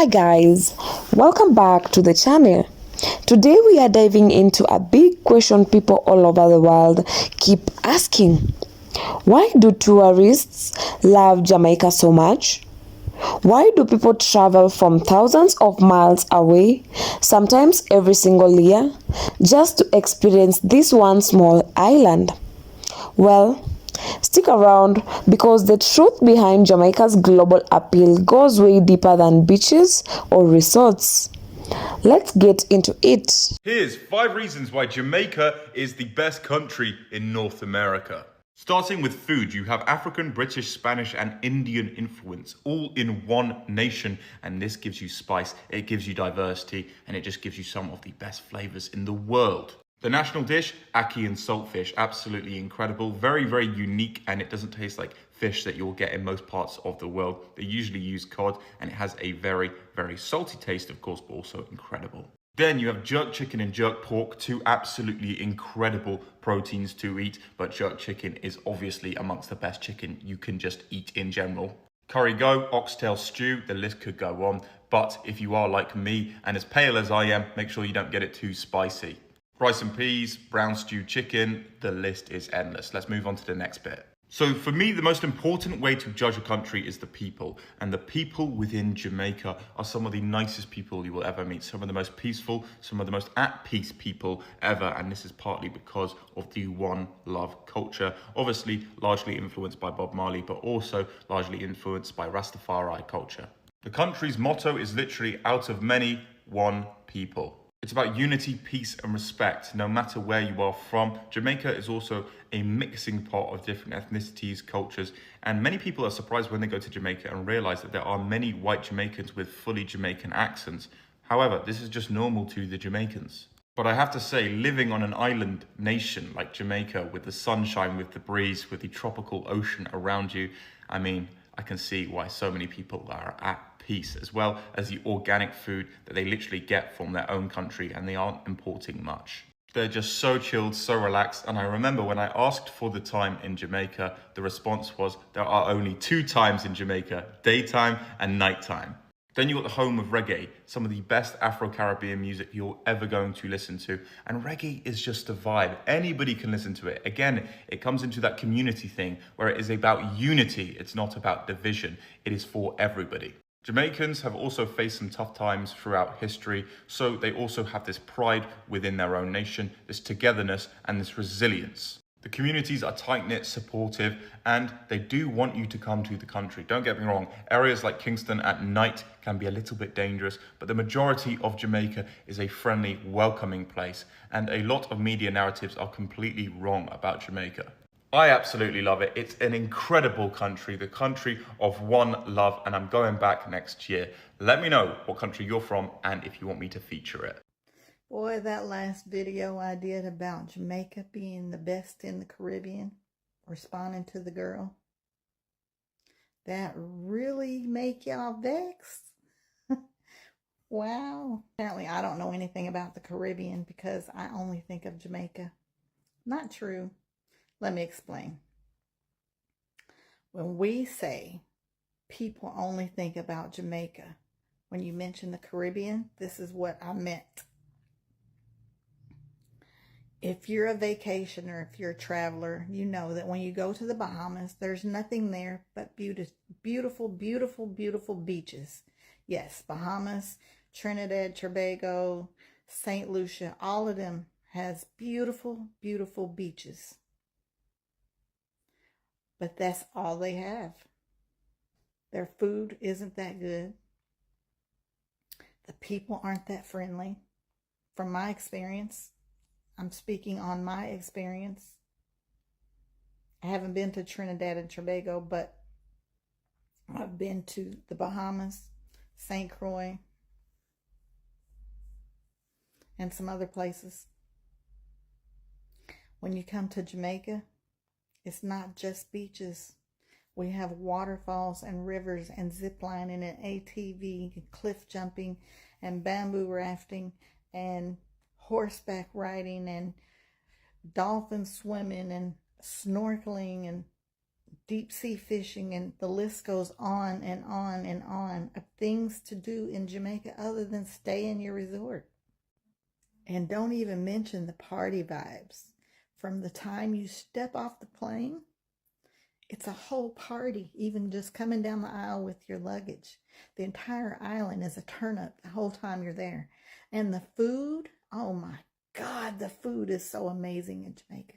Hi guys, welcome back to the channel. Today we are diving into a big question people all over the world keep asking. Why do tourists love Jamaica so much? Why do people travel from thousands of miles away, sometimes every single year, just to experience this one small island? Well, stick around because the truth behind Jamaica's global appeal goes way deeper than beaches or resorts. Let's get into it. Here's 5 reasons why Jamaica is the best country in North America. Starting with food, you have African, British, Spanish, and Indian influence all in one nation, and this gives you spice, it gives you diversity, and it just gives you some of the best flavors in the world. The national dish, ackee and saltfish, absolutely incredible, very, very unique, and it doesn't taste like fish that you'll get in most parts of the world. They usually use cod, and it has a very, very salty taste, of course, but also incredible. Then you have jerk chicken and jerk pork, two absolutely incredible proteins to eat, but jerk chicken is obviously amongst the best chicken you can just eat in general. Curry go, oxtail stew, the list could go on, but if you are like me and as pale as I am, make sure you don't get it too spicy. Rice and peas, brown stewed chicken, the list is endless. Let's move on to the next bit. So for me, the most important way to judge a country is the people. And the people within Jamaica are some of the nicest people you will ever meet. Some of the most peaceful, some of the most at peace people ever. And this is partly because of the One Love culture. Obviously, largely influenced by Bob Marley, but also largely influenced by Rastafari culture. The country's motto is literally out of many, one people. It's about unity, peace, and respect, no matter where you are from. Jamaica is also a mixing pot of different ethnicities, cultures, and many people are surprised when they go to Jamaica and realize that there are many white Jamaicans with fully Jamaican accents. However, this is just normal to the Jamaicans. But I have to say, living on an island nation like Jamaica, with the sunshine, with the breeze, with the tropical ocean around you, I can see why so many people are at peace, as well as the organic food that they literally get from their own country, and they aren't importing much. They're just so chilled, so relaxed. And I remember when I asked for the time in Jamaica, the response was there are only 2 times in Jamaica, daytime and nighttime. Then you got the home of reggae, some of the best Afro-Caribbean music you're ever going to listen to. And reggae is just a vibe. Anybody can listen to it. Again, it comes into that community thing where it is about unity. It's not about division. It is for everybody. Jamaicans have also faced some tough times throughout history, so they also have this pride within their own nation, this togetherness and this resilience. The communities are tight-knit, supportive, and they do want you to come to the country. Don't get me wrong, areas like Kingston at night can be a little bit dangerous, but the majority of Jamaica is a friendly, welcoming place, and a lot of media narratives are completely wrong about Jamaica. I absolutely love it. It's an incredible country, the country of one love, and I'm going back next year. Let me know what country you're from and if you want me to feature it. Boy, that last video I did about Jamaica being the best in the Caribbean, responding to the girl, that really make y'all vexed? Wow. Apparently I don't know anything about the Caribbean because I only think of Jamaica. Not true. Let me explain. When we say people only think about Jamaica, when you mention the Caribbean, this is what I meant. If you're a vacationer, if you're a traveler, you know that when you go to the Bahamas, there's nothing there but beautiful, beautiful, beautiful beaches. Yes, Bahamas, Trinidad, Tobago, St. Lucia, all of them has beautiful, beautiful beaches. But that's all they have. Their food isn't that good. The people aren't that friendly. From my experience, I'm speaking on my experience. I haven't been to Trinidad and Tobago, but I've been to the Bahamas, St. Croix, and some other places. When you come to Jamaica, it's not just beaches. We have waterfalls and rivers and zip lining and ATV and cliff jumping and bamboo rafting and horseback riding and dolphin swimming and snorkeling and deep sea fishing, and the list goes on and on and on of things to do in Jamaica other than stay in your resort. And don't even mention the party vibes. From the time you step off the plane, it's a whole party, even just coming down the aisle with your luggage. The entire island is a turn up the whole time you're there. And the food, oh my God, the food is so amazing in Jamaica.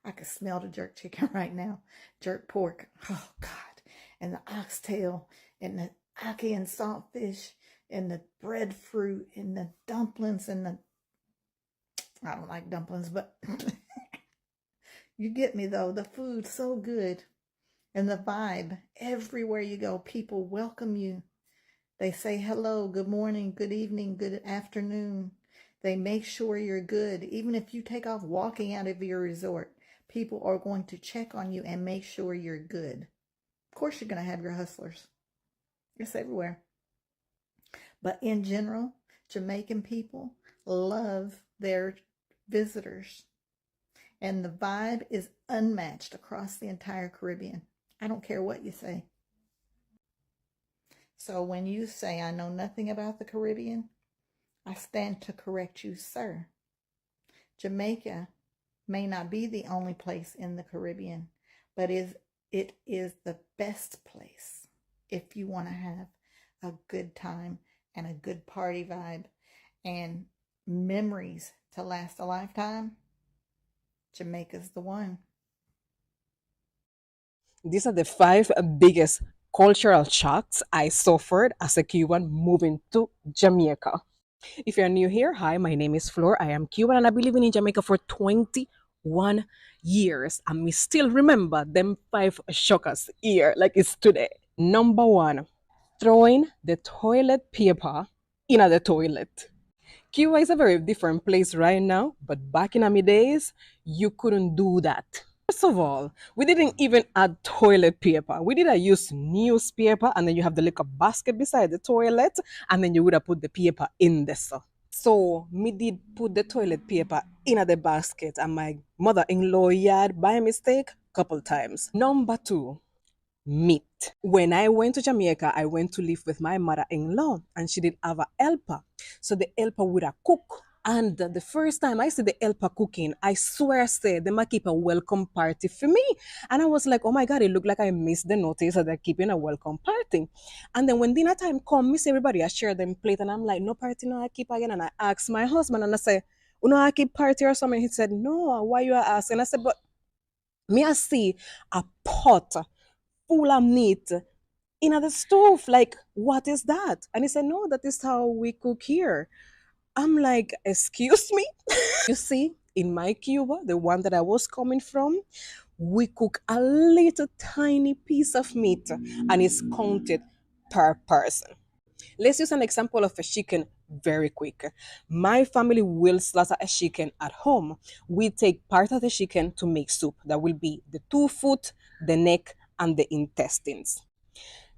I could smell the jerk chicken right now. Jerk pork, oh God. And the oxtail, and the ackee and saltfish, and the breadfruit, and the dumplings, and the, I don't like dumplings, but you get me though. The food's so good. And the vibe, everywhere you go, people welcome you. They say hello, good morning, good evening, good afternoon. They make sure you're good. Even if you take off walking out of your resort, people are going to check on you and make sure you're good. Of course, you're going to have your hustlers. It's everywhere. But in general, Jamaican people love their visitors. And the vibe is unmatched across the entire Caribbean. I don't care what you say. So when you say I know nothing about the Caribbean, I stand to correct you, sir. Jamaica may not be the only place in the Caribbean, but it is the best place if you want to have a good time and a good party vibe and memories to last a lifetime. Jamaica's the one. These are the five biggest cultural shocks I suffered as a Cuban moving to Jamaica. If you're new here, hi, my name is Flor. I am Cuban and I've been living in Jamaica for 21 years. And we still remember them five shockers here like it's today. Number one, throwing the toilet paper in the toilet. Cuba is a very different place right now, but back in my days, you couldn't do that. First of all, we didn't even add toilet paper. We did use newspaper, and then you have the little basket beside the toilet, and then you would have put the paper in there. So me did put the toilet paper in the basket, and my mother-in-law yard by mistake couple times. Number two, meat. When I went to Jamaica, I went to live with my mother-in-law, and she did have a helper. So the helper would have cook. And the first time I see the helper cooking, I swear I said they might keep a welcome party for me. And I was like, oh my God, it looked like I missed the notice that they're keeping a welcome party. And then when dinner time come, miss everybody, I share them plate. And I'm like, no party, no, I keep again. And I asked my husband and I say, you know, I keep party or something. He said, no, why you are asking? I said, but me I see a pot full of meat in the stove. Like, what is that? And he said, no, that is how we cook here. I'm like, excuse me? You see, in my Cuba, the one that I was coming from, we cook a little tiny piece of meat and it's counted per person. Let's use an example of a chicken very quick. My family will slaughter a chicken at home. We take part of the chicken to make soup. That will be the 2 foot, the neck, and the intestines.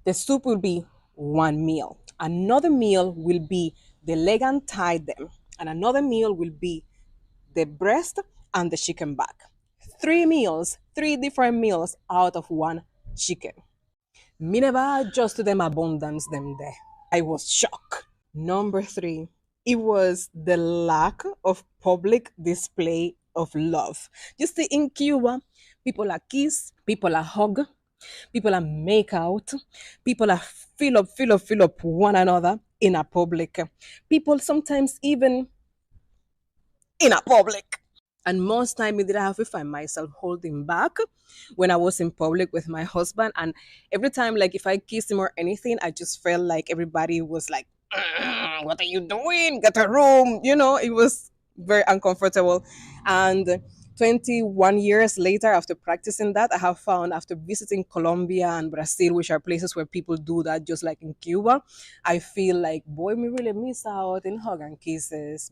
The soup will be one meal. Another meal will be the leg and thigh them. And another meal will be the breast and the chicken back. 3 meals, 3 different meals out of one chicken. Me never adjust to them abundance them there. I was shocked. Number three, it was the lack of public display of love. You see, in Cuba, people are kiss, people are hug, people are make out, people are fill up one another in a public. People sometimes even in a public. And most time, did I have to find myself holding back when I was in public with my husband. And every time, like if I kissed him or anything, I just felt like everybody was like, "What are you doing? Get a room." You know, it was very uncomfortable. And 21 years later, after practicing that, I have found after visiting Colombia and Brazil, which are places where people do that, just like in Cuba, I feel like, boy, me really miss out in hug and kisses.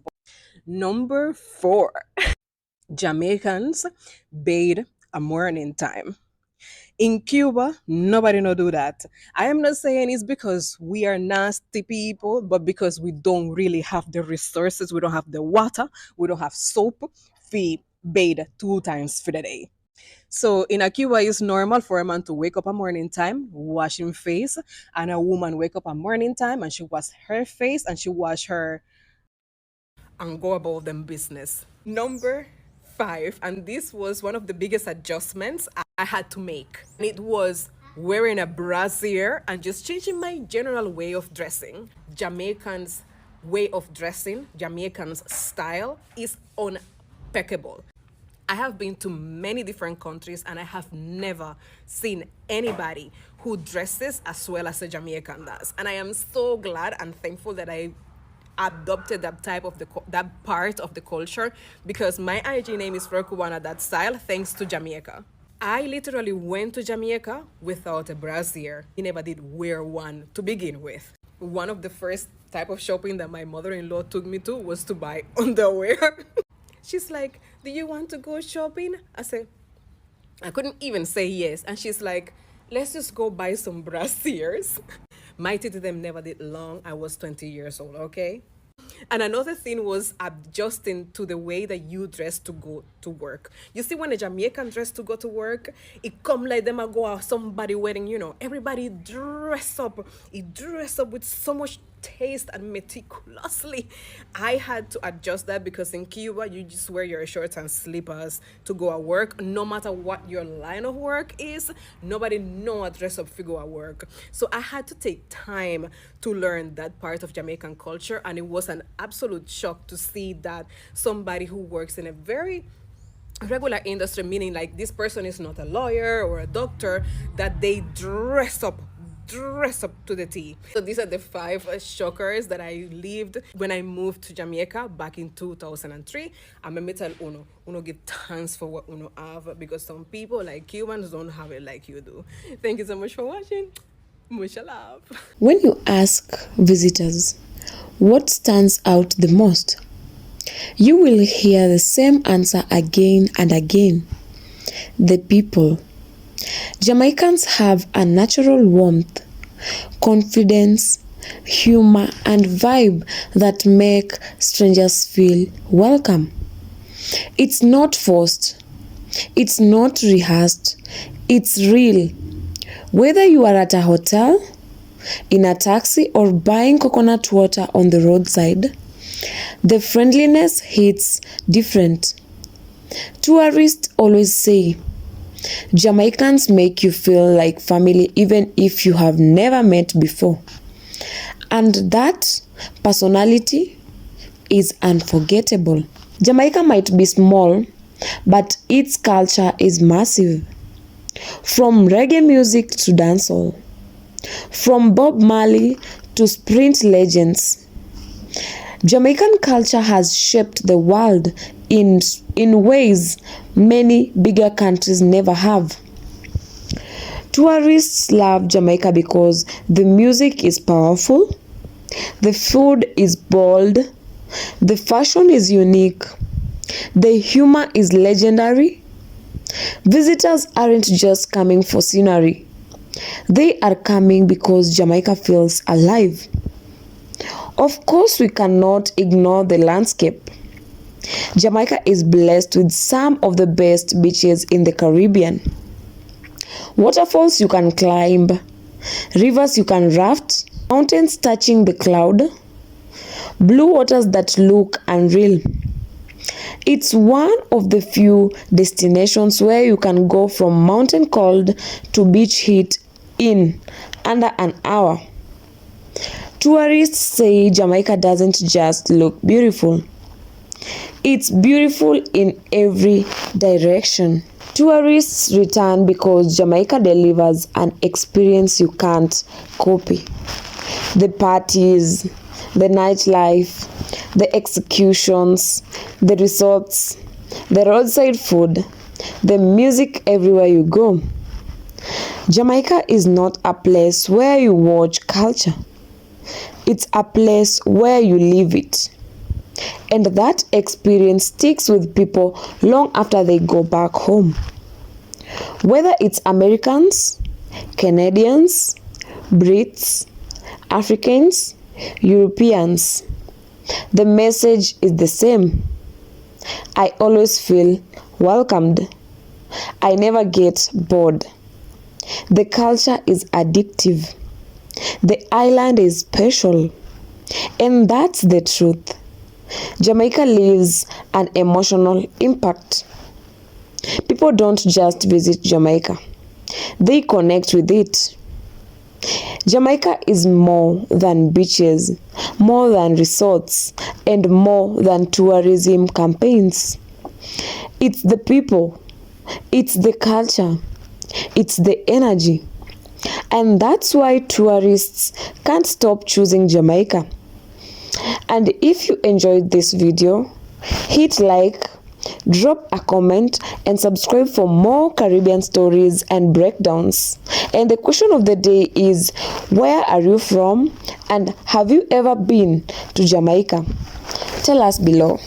Number four, Jamaicans bathe a morning time. In Cuba, nobody no do that. I am not saying it's because we are nasty people, but because we don't really have the resources, we don't have the water, we don't have soap, we bathe 2 times for the day. So in a Cuba, it's normal for a man to wake up a morning time, wash him face, and a woman wake up a morning time and she wash her face and she wash her and go about them business. Number five, and this was one of the biggest adjustments I had to make. And it was wearing a brassiere and just changing my general way of dressing. Jamaicans' way of dressing, Jamaicans' style is impeccable. I have been to many different countries and I have never seen anybody who dresses as well as a Jamaican does. And I am so glad and thankful that I adopted that type of that part of the culture, because my IG name is Flor that style thanks to Jamaica. I literally went to Jamaica without a brassiere. I never did wear one to begin with. One of the first type of shopping that my mother-in-law took me to was to buy underwear. She's like, do you want to go shopping? I said, I couldn't even say yes. And she's like, let's just go buy some brassieres. My to them never did long. I was 20 years old, okay? And another thing was adjusting to the way that you dress to go to work. You see, when a Jamaican dress to go to work, it come like them a go out somebody wedding, everybody dress up. It dress up with so much taste and meticulously. I had to adjust that because in Cuba, you just wear your shorts and slippers to go at work. No matter what your line of work is, nobody know a dress up figure at work. So I had to take time to learn that part of Jamaican culture, and it was an absolute shock to see that somebody who works in a very regular industry, meaning like this person is not a lawyer or a doctor, that they dress up to the T. So these are the five shockers that I lived when I moved to Jamaica back in 2003. And let me tell Uno give thanks for what Uno have, because some people like Cubans don't have it like you do. Thank you so much for watching. Much love. When you ask visitors what stands out the most, you will hear the same answer again and again: the people. Jamaicans have a natural warmth, confidence, humor, and vibe that make strangers feel welcome. It's not forced, it's not rehearsed, it's real. Whether you are at a hotel, in a taxi, or buying coconut water on the roadside, the friendliness hits different. Tourists always say, Jamaicans make you feel like family even if you have never met before. And that personality is unforgettable. Jamaica might be small, but its culture is massive. From reggae music to dancehall, from Bob Marley to sprint legends, Jamaican culture has shaped the world in ways many bigger countries never have. Tourists love Jamaica because the music is powerful, the food is bold, the fashion is unique, the humor is legendary. Visitors aren't just coming for scenery. They are coming because Jamaica feels alive. Of course, we cannot ignore the landscape. Jamaica is blessed with some of the best beaches in the Caribbean. Waterfalls you can climb, rivers you can raft, mountains touching the cloud, blue waters that look unreal. It's one of the few destinations where you can go from mountain cold to beach heat in under an hour. Tourists say Jamaica doesn't just look beautiful. It's beautiful in every direction. Tourists return because Jamaica delivers an experience you can't copy. The parties, the nightlife, the executions, the resorts, the roadside food, the music everywhere you go. Jamaica is not a place where you watch culture. It's a place where you live it. And that experience sticks with people long after they go back home. Whether it's Americans, Canadians, Brits, Africans, Europeans, the message is the same. I always feel welcomed. I never get bored. The culture is addictive. The island is special. And that's the truth. Jamaica leaves an emotional impact. People don't just visit Jamaica, they connect with it. Jamaica is more than beaches, more than resorts, and more than tourism campaigns. It's the people, it's the culture, it's the energy. And that's why tourists can't stop choosing Jamaica. And if you enjoyed this video, hit like, drop a comment, and subscribe for more Caribbean stories and breakdowns. And the question of the day is, where are you from? And have you ever been to Jamaica? Tell us below.